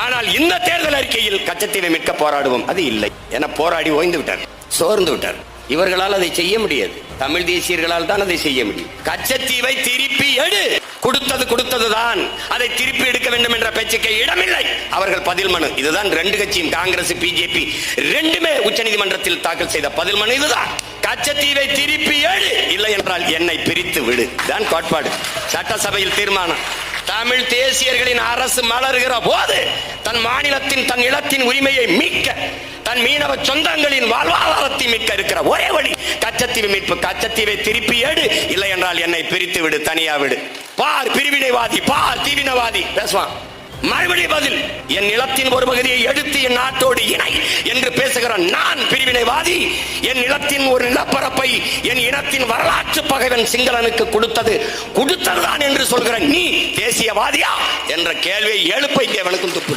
ஆனால் இந்த தேர்தல் அறிக்கையில் கச்சத்தீவை மீட்க போராடுவோம் அது இல்லை என போராடி ஓய்ந்து விட்டார், சோர்ந்து விட்டார். இவர்களால் அதை செய்ய முடியாது, தமிழ் தேசியர்களால் தான் அதை செய்ய முடியும். கச்சத்தீவை திருப்பி எடு, கொடுத்ததுதான், அதை திருப்பி எடுக்க வேண்டும் என்ற பேச்சுக்கு இடமில்லை. அவர்கள் பதில் மனு இதுதான். ரெண்டு கட்சியும் காங்கிரஸ் பிஜேபி ரெண்டுமே உச்சநீதிமன்றத்தில் தாக்கல் செய்த பதில் மனு இதுதான். கச்சத்தீவை திருப்பி எடு, இல்லை என்றால் என்னை பிரித்து விடு தான் கோட்பாடு. சட்டசபையில் தீர்மானம். தமிழ் தேசியர்களின் அரசு மலர்கிற போது தன் மாநிலத்தின் தன் இனத்தின் உரிமையை மீட்க, தன் மீனவ சொந்தங்களின் வாழ்வாதாரத்தை மீட்க இருக்கிற ஒரே வழி கச்சத்தீவு மீட்பு. கச்சத்தீவை திருப்பி எடு, இல்லை என்றால் என்னை பிரித்து விடு, தனியா விடு. பார் பிரிவினைவாதி, பார் தீவினவாதி பேசுவான். மறுபடி பதில், என் நிலத்தின் ஒரு பகுதியை எடுத்து என் நாட்டோடு இணை என்று பேசுகிற நான் பிரிவினைவாதி. என் நிலத்தின் ஒரு நிலப்பரப்பை என் இனத்தின் வரலாற்று பகைவன் சிங்களனுக்கு கொடுத்ததுதான் என்று சொல்கிற நீ தேசியவாதியா என்ற கேள்வியை எழுப்ப இங்கே அவனுக்கும் துப்பு.